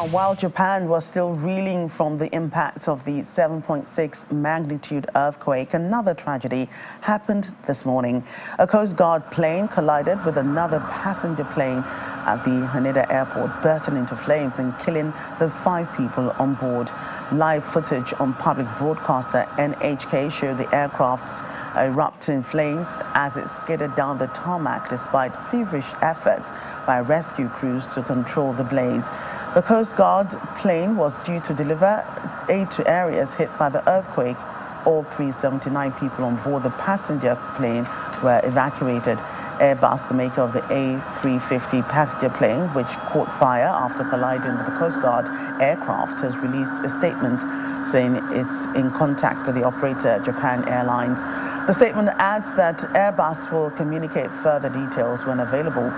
Now, while Japan was still reeling from the impact of the 7.6 magnitude earthquake, another tragedy happened this morning. A Coast Guard plane collided with another passenger plane at the Haneda airport, bursting into flames and killing the 5 people on board. Live footage on public broadcaster NHK showed the aircraft erupt in flames as it skidded down the tarmac despite feverish efforts by rescue crews to control the blaze. The Coast Guard plane was due to deliver aid to areas hit by the earthquake. All 379 people on board the passenger plane were evacuated. Airbus, the maker of the A350 passenger plane, which caught fire after colliding with the Coast Guard aircraft, has released a statement saying it's in contact with the operator, Japan Airlines. The statement adds that Airbus will communicate further details when available.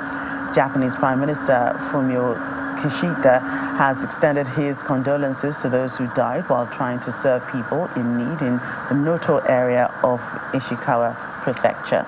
Japanese Prime Minister Fumio Kishida has extended his condolences to those who died while trying to serve people in need in the Noto area of Ishikawa Prefecture.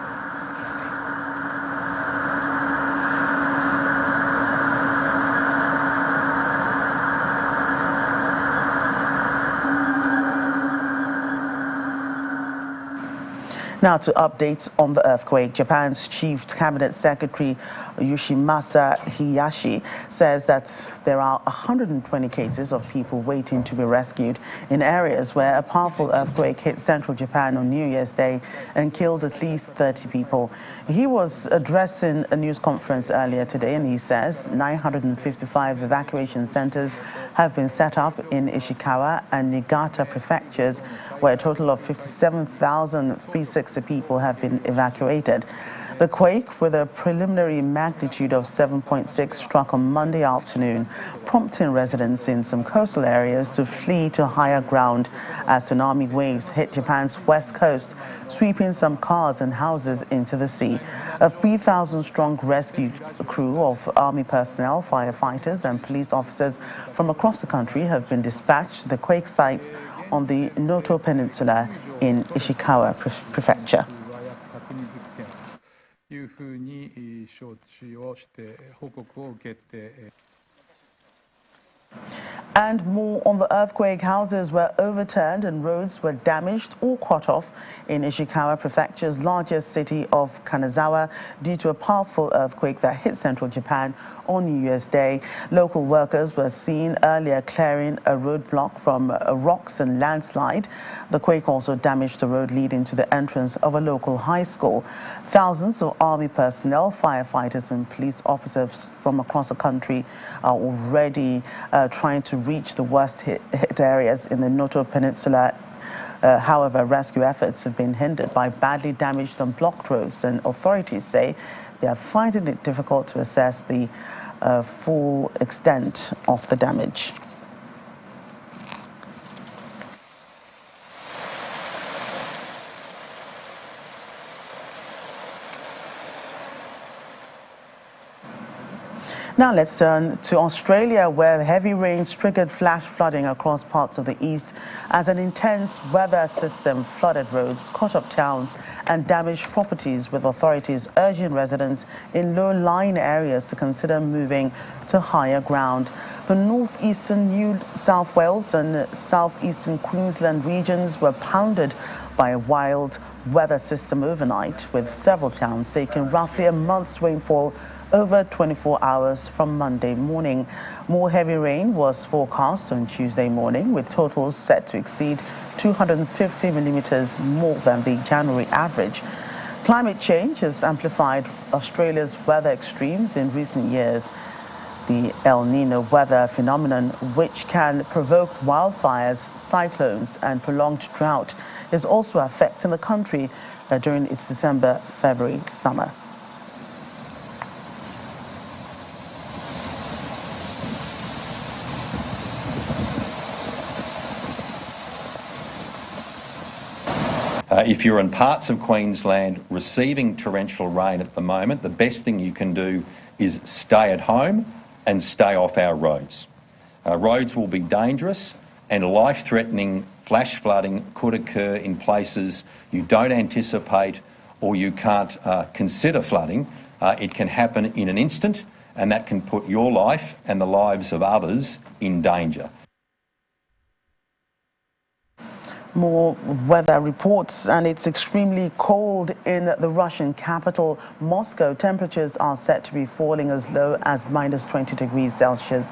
Now to updates on the earthquake. Japan's Chief Cabinet Secretary Yoshimasa Hayashi says that there are 120 cases of people waiting to be rescued in areas where a powerful earthquake hit central Japan on New Year's Day and killed at least 30 people. He was addressing a news conference earlier today, and he says 955 evacuation centers have been set up in Ishikawa and Niigata prefectures, where a total of 57,360 people have been evacuated. The quake, with a preliminary magnitude of 7.6, struck on Monday afternoon, prompting residents in some coastal areas to flee to higher ground as tsunami waves hit Japan's west coast, sweeping some cars and houses into the sea. A 3,000-strong rescue crew of army personnel, firefighters and police officers from across the country have been dispatched to the quake sites on the Noto Peninsula in Ishikawa Prefecture. And more on the earthquake. Houses were overturned and roads were damaged or cut off in Ishikawa Prefecture's largest city of Kanazawa due to a powerful earthquake that hit central Japan on New Year's Day. Local workers were seen earlier clearing a roadblock from rocks and landslide. The quake also damaged the road leading to the entrance of a local high school. Thousands of army personnel, firefighters and police officers from across the country are already trying to reach the worst hit areas in the Noto Peninsula. However, rescue efforts have been hindered by badly damaged and blocked roads, and authorities say they are finding it difficult to assess the full extent of the damage. Now let's turn to Australia, where heavy rains triggered flash flooding across parts of the east as an intense weather system flooded roads, cut up towns and damaged properties, with authorities urging residents in low-lying areas to consider moving to higher ground. The northeastern New South Wales and southeastern Queensland regions were pounded by a wild weather system overnight, with several towns taking roughly a month's rainfall over 24 hours from Monday morning. More heavy rain was forecast on Tuesday morning, with totals set to exceed 250 millimeters more than the January average. Climate change has amplified Australia's weather extremes in recent years. The El Nino weather phenomenon, which can provoke wildfires, cyclones and prolonged drought, is also affecting the country during its December-February summer. If you're in parts of Queensland receiving torrential rain at the moment, the best thing you can do is stay at home and stay off our roads. Roads will be dangerous, and life-threatening flash flooding could occur in places you don't anticipate or you can't consider flooding. It can happen in an instant, and that can put your life and the lives of others in danger. More weather reports, and it's extremely cold in the Russian capital, Moscow. Temperatures are set to be falling as low as -20 degrees Celsius.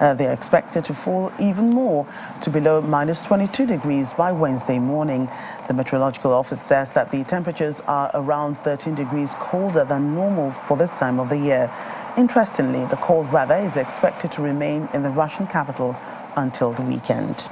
They are expected to fall even more to below -22 degrees by Wednesday morning. The meteorological office says that the temperatures are around 13 degrees colder than normal for this time of the year. Interestingly, the cold weather is expected to remain in the Russian capital until the weekend.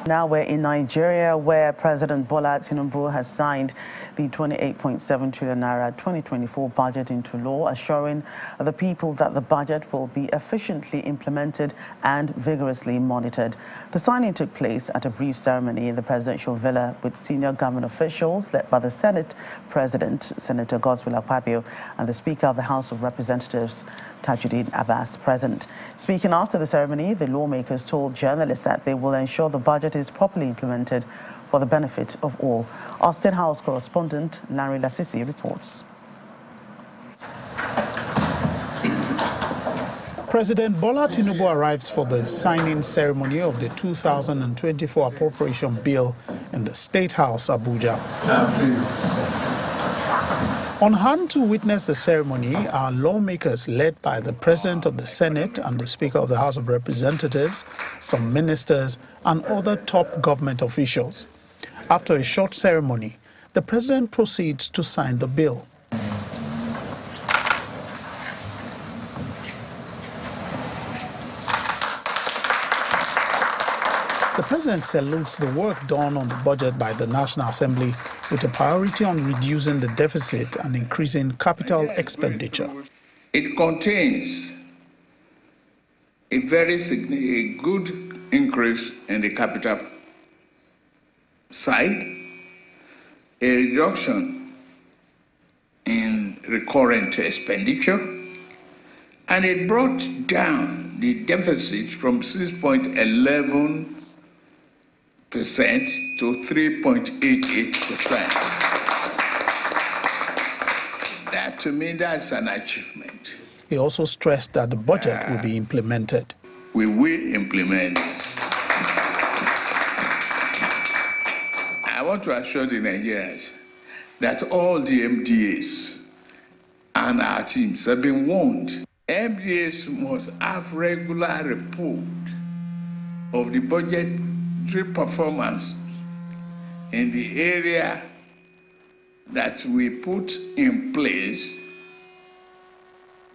Now we're in Nigeria, where President Bola Tinubu has signed the 28.7 trillion naira 2024 budget into law, assuring the people that the budget will be efficiently implemented and vigorously monitored. The signing took place at a brief ceremony in the presidential villa with senior government officials led by the Senate President, Senator Godswill Akpabio, and the Speaker of the House of Representatives, Tajuddin Abbas, present. Speaking after the ceremony, the lawmakers told journalists that they will ensure the budget is properly implemented for the benefit of all. Our State House correspondent, Larry Lasisi, reports. President Bola Tinubu arrives for the signing ceremony of the 2024 Appropriation Bill in the State House, Abuja. On hand to witness the ceremony are lawmakers led by the President of the Senate and the Speaker of the House of Representatives, some ministers, and other top government officials. After a short ceremony, the President proceeds to sign the bill. The President salutes the work done on the budget by the National Assembly with a priority on reducing the deficit and increasing capital expenditure. It contains a good increase in the capital side, a reduction in recurrent expenditure, and it brought down the deficit from 6.11% to 3.88%. That, to me, that's an achievement. He also stressed that the budget will be implemented. We will implement this. I want to assure the Nigerians that all the MDAs and our teams have been warned. MDAs must have regular report of the budgetary performance in the area that we put in place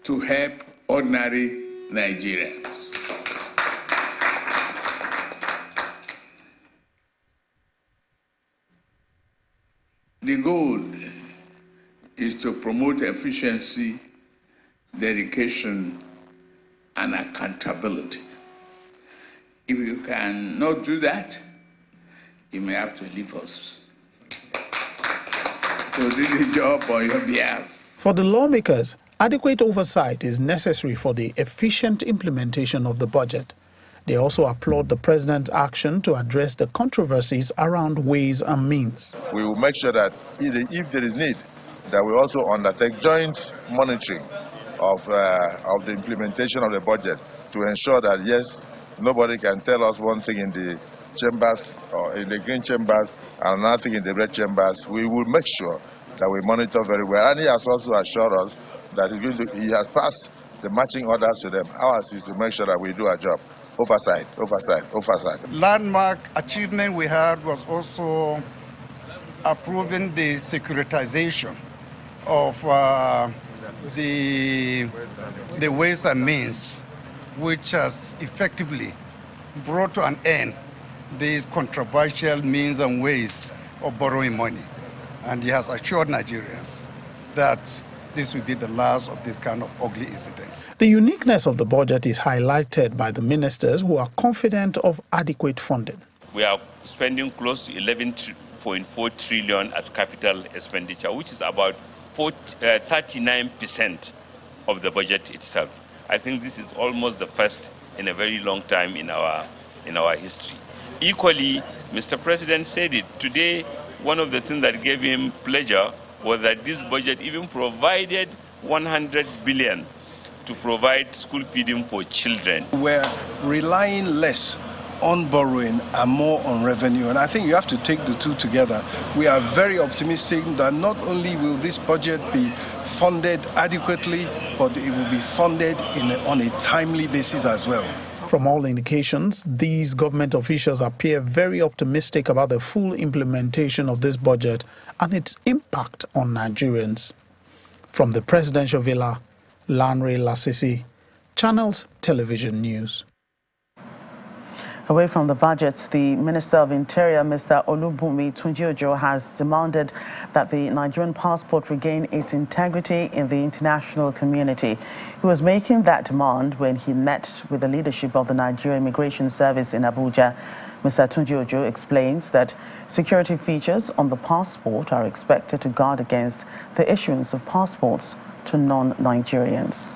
to help ordinary Nigerians. The goal is to promote efficiency, dedication, and accountability. If you cannot do that, you may have to leave us to do the job on your behalf. For the lawmakers, adequate oversight is necessary for the efficient implementation of the budget. They also applaud the President's action to address the controversies around ways and means. We will make sure that if there is need, that we also undertake joint monitoring of the implementation of the budget to ensure that, yes, nobody can tell us one thing in the chambers or in the green chambers and another thing in the red chambers. We will make sure that we monitor very well. And he has also assured us that he has passed the matching orders to them. Ours is to make sure that we do our job. Oversight, oversight, oversight. Landmark achievement we had was also approving the securitization of the ways and means, which has effectively brought to an end these controversial means and ways of borrowing money. And he has assured Nigerians that this will be the last of this kind of ugly incidents. The uniqueness of the budget is highlighted by the ministers who are confident of adequate funding. we are spending close to 11.4 trillion as capital expenditure, which is about 39% of the budget itself. I think this is almost the first in a very long time in our history. Equally, Mr. President said it today. One of the things that gave him pleasure was that this budget even provided 100 billion to provide school feeding for children. We're relying less on borrowing and more on revenue, and I think you have to take the two together. We are very optimistic that not only will this budget be funded adequately, but it will be funded on a timely basis as well. From all indications, these government officials appear very optimistic about the full implementation of this budget and its impact on Nigerians. From the presidential villa, Lanre Lasisi, Channels Television News. Away from the budget, the Minister of Interior, Mr. Olubunmi Tunji-Ojo, has demanded that the Nigerian passport regain its integrity in the international community. He was making that demand when he met with the leadership of the Nigerian Immigration Service in Abuja. Mr. Tunji-Ojo explains that security features on the passport are expected to guard against the issuance of passports to non-Nigerians.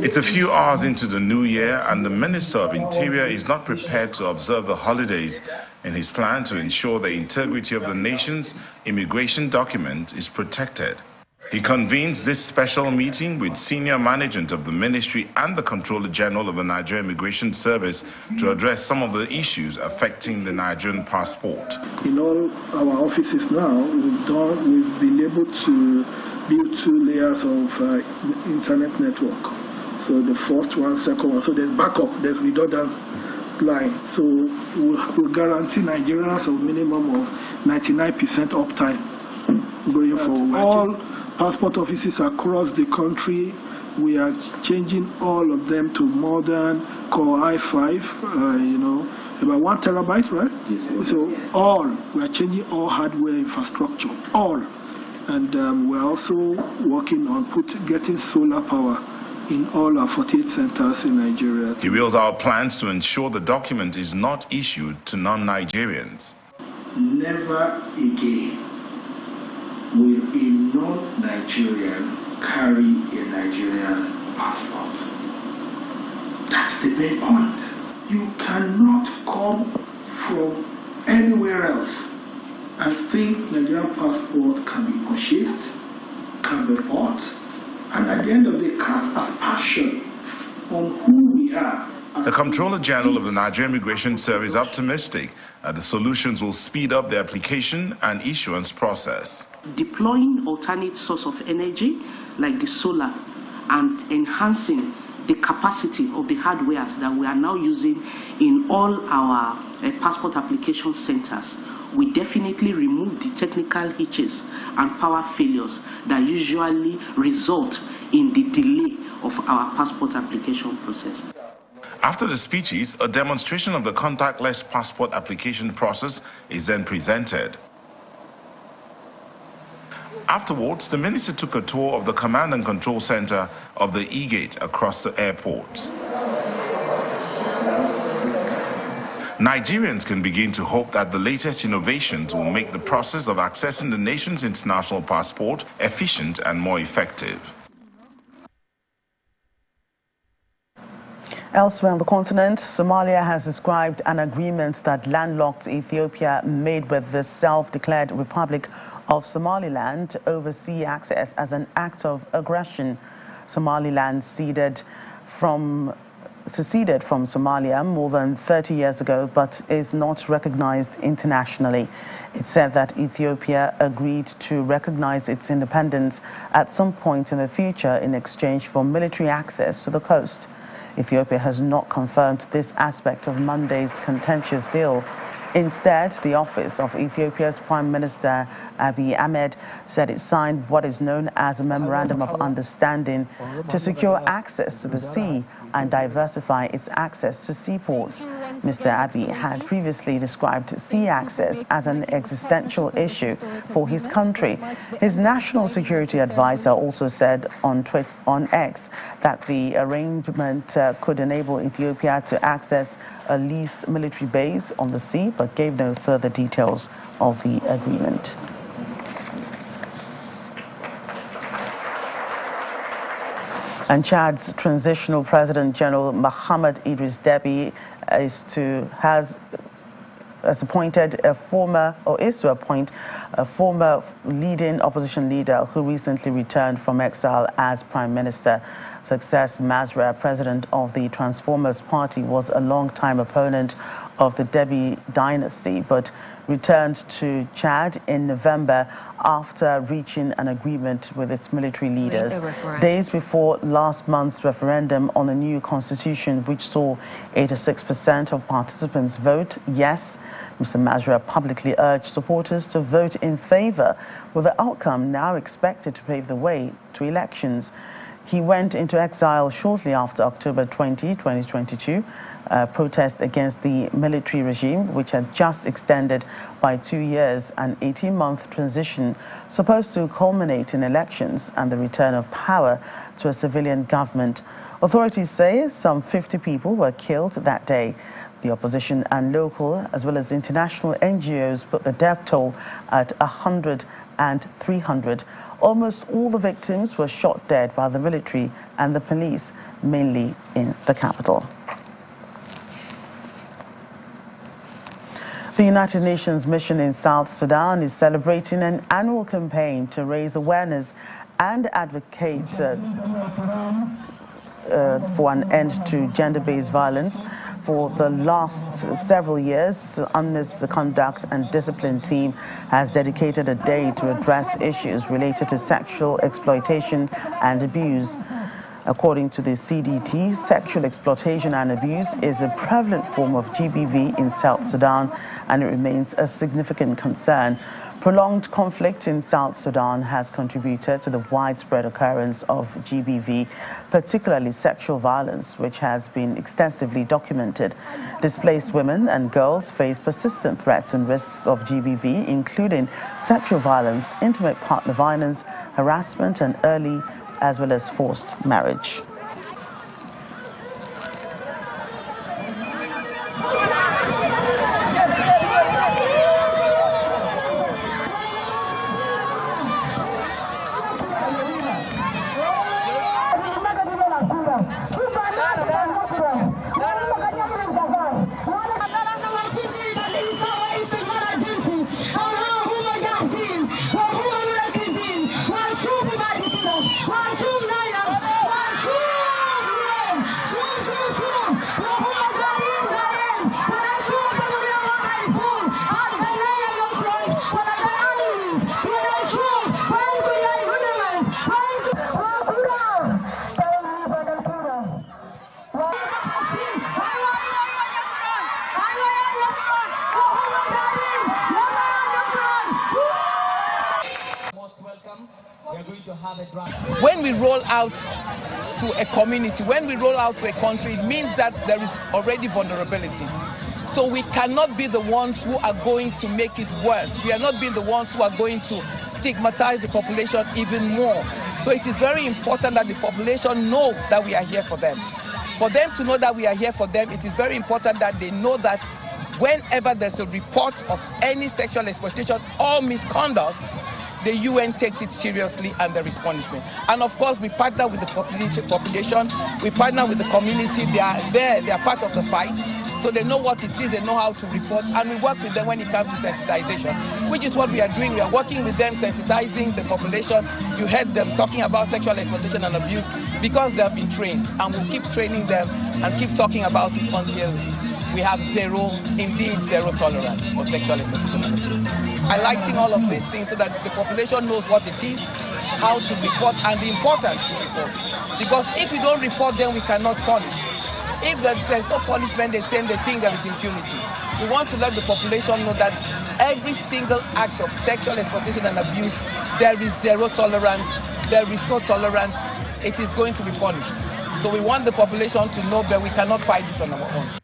It's a few hours into the new year and the Minister of Interior is not prepared to observe the holidays in his plan to ensure the integrity of the nation's immigration document is protected. He convenes this special meeting with senior management of the ministry and the Controller General of the Nigerian Immigration Service to address some of the issues affecting the Nigerian passport. In all our offices now, we've been able to build 2 layers of internet network. So the first one, second one. So there's backup, there's redundant line. So we'll guarantee Nigerians a minimum of 99% uptime going forward. All passport offices across the country, we are changing all of them to modern Core i5, about 1 terabyte, right? Yes. So we are changing all hardware infrastructure, all. And we're also working on getting solar power in all our 48 centers in Nigeria. He reveals our plans to ensure the document is not issued to non-Nigerians. Never again will a non-Nigerian carry a Nigerian passport. That's the main point. You cannot come from anywhere else and think Nigerian passport can be purchased, can be bought, and at the end of the day cast aspersion on who we are. The Controller General of the Nigerian Immigration Service is optimistic that the solutions will speed up the application and issuance process. Deploying alternate source of energy like the solar and enhancing the capacity of the hardwares that we are now using in all our passport application centers, we definitely remove the technical hitches and power failures that usually result in the delay of our passport application process. After the speeches, a demonstration of the contactless passport application process is then presented. Afterwards, the minister took a tour of the command and control center of the E-Gate across the airport. Nigerians can begin to hope that the latest innovations will make the process of accessing the nation's international passport efficient and more effective. Elsewhere on the continent, Somalia has described an agreement that landlocked Ethiopia made with the self-declared Republic of Somaliland over sea access as an act of aggression. Somaliland seceded from Somalia more than 30 years ago, but is not recognized internationally. It said that Ethiopia agreed to recognize its independence at some point in the future in exchange for military access to the coast. Ethiopia has not confirmed this aspect of Monday's contentious deal. Instead, the office of Ethiopia's Prime Minister Abiy Ahmed said it signed what is known as a Memorandum of Understanding to secure access to the sea and diversify its access to seaports. Mr. Abiy had previously described sea access as an existential issue for his country. His national security advisor also said on X that the arrangement could enable Ethiopia to access a leased military base on the sea, but gave no further details of the agreement. And Chad's transitional president, General Mohamed Idris Deby, is to appoint a former leading opposition leader who recently returned from exile as prime minister. Success Masra, president of the Transformers Party, was a long-time opponent of the Deby dynasty, but returned to Chad in November after reaching an agreement with its military leaders days before last month's referendum on a new constitution, which saw 86% of participants vote yes. Mr. Masra publicly urged supporters to vote in favor, with the outcome now expected to pave the way to elections. He went into exile shortly after October 20, 2022, protest against the military regime, which had just extended by 2 years, an 18-month transition supposed to culminate in elections and the return of power to a civilian government. Authorities say some 50 people were killed that day. The opposition and local, as well as international NGOs, put the death toll at 100 and 300. Almost all the victims were shot dead by the military and the police, mainly in the capital. The United Nations mission in South Sudan is celebrating an annual campaign to raise awareness and advocate for an end to gender-based violence. For the last several years, UNMISS Conduct and Discipline Team has dedicated a day to address issues related to sexual exploitation and abuse. According to the CDT, sexual exploitation and abuse is a prevalent form of GBV in South Sudan, and it remains a significant concern. Prolonged conflict in South Sudan has contributed to the widespread occurrence of GBV, particularly sexual violence, which has been extensively documented. Displaced women and girls face persistent threats and risks of GBV, including sexual violence, intimate partner violence, harassment, and early as well as forced marriage. When we roll out to a community, when we roll out to a country, it means that there is already vulnerabilities. So we cannot be the ones who are going to make it worse. We are not being the ones who are going to stigmatize the population even more. So it is very important that the population knows that we are here for them. For them to know that we are here for them, it is very important that they know that whenever there's a report of any sexual exploitation or misconduct, the UN takes it seriously and there is punishment. And of course, we partner with the population, we partner with the community. They are there, they are part of the fight. So they know what it is, they know how to report, and we work with them when it comes to sensitization, which is what we are doing. We are working with them, sensitizing the population. You heard them talking about sexual exploitation and abuse because they have been trained, and we'll keep training them and keep talking about it until we have zero tolerance for sexual exploitation and abuse. Highlighting all of these things so that the population knows what it is, how to report, and the importance to report. Because if we don't report, then we cannot punish. If there's no punishment, they think there is impunity. We want to let the population know that every single act of sexual exploitation and abuse, there is zero tolerance, there is no tolerance, it is going to be punished. So we want the population to know that we cannot fight this on our own.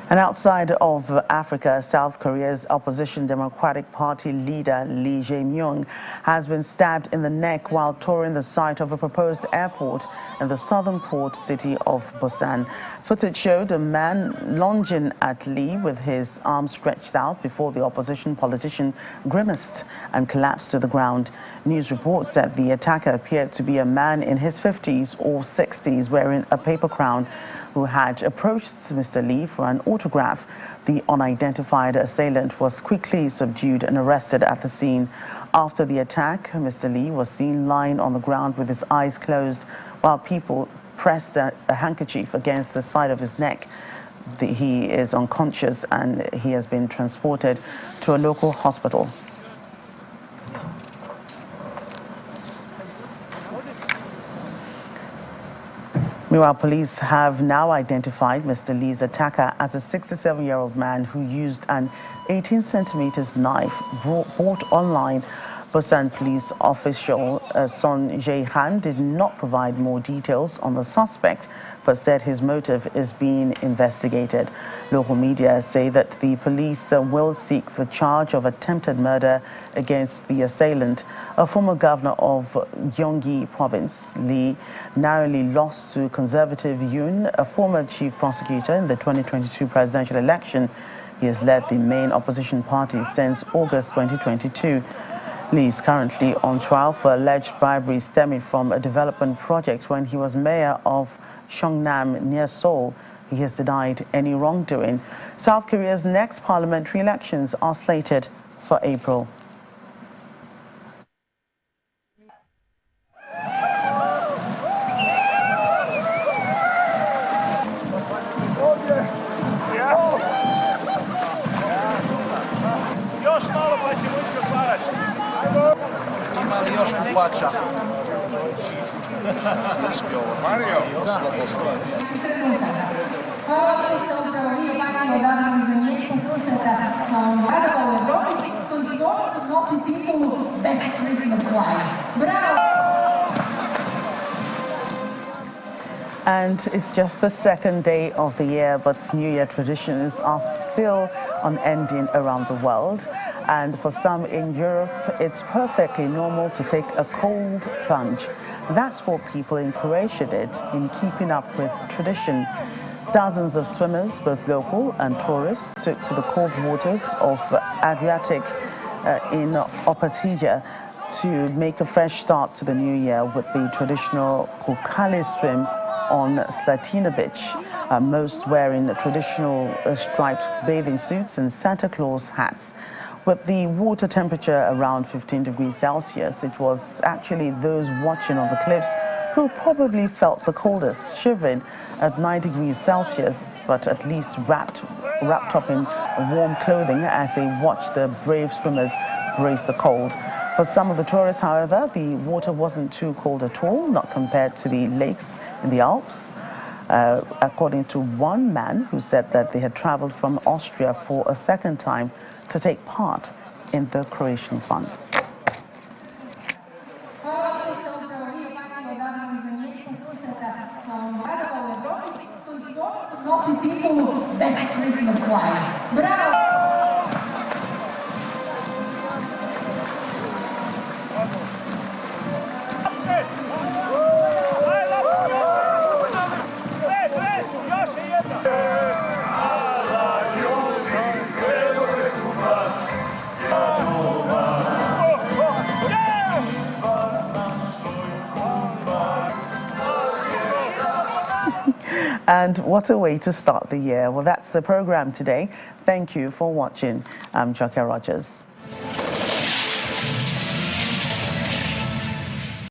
And outside of Africa, South Korea's opposition Democratic Party leader Lee Jae-myung has been stabbed in the neck while touring the site of a proposed airport in the southern port city of Busan. Footage showed a man lunging at Lee with his arms stretched out before the opposition politician grimaced and collapsed to the ground. News reports said the attacker appeared to be a man in his 50s or 60s wearing a paper crown, who had approached Mr. Lee for an autograph. The unidentified assailant was quickly subdued and arrested at the scene. After the attack, Mr. Lee was seen lying on the ground with his eyes closed while people pressed a handkerchief against the side of his neck. He is unconscious and he has been transported to a local hospital. Meanwhile, police have now identified Mr. Lee's attacker as a 67-year-old man who used an 18-centimeter knife bought online. Busan police official Son Jae-han did not provide more details on the suspect, but said his motive is being investigated. Local media say that the police will seek the charge of attempted murder against the assailant. A former governor of Gyeonggi province, Lee, narrowly lost to conservative Yoon, a former chief prosecutor in the 2022 presidential election. He has led the main opposition party since August 2022. Lee is currently on trial for alleged bribery stemming from a development project when he was mayor of Cheongnam near Seoul. He has denied any wrongdoing. South Korea's next parliamentary elections are slated for April. And it's just the second day of the year, but New Year traditions are still unending around the world. And for some in Europe, it's perfectly normal to take a cold plunge. That's what people in Croatia did in keeping up with tradition. Dozens of swimmers, both local and tourists, took to the cold waters of Adriatic in Opatija to make a fresh start to the new year with the traditional Kokali swim on Slatina Beach, most wearing traditional striped bathing suits and Santa Claus hats. With the water temperature around 15 degrees Celsius, it was actually those watching on the cliffs who probably felt the coldest, shivering at 9 degrees Celsius, but at least wrapped up in warm clothing as they watched the brave swimmers brace the cold. For some of the tourists, however, the water wasn't too cold at all, not compared to the lakes in the Alps. According to one man who said that they had traveled from Austria for a second time to take part in the Croatian fun. And what a way to start the year. Well, that's the program today. Thank you for watching. I'm Joker Rogers.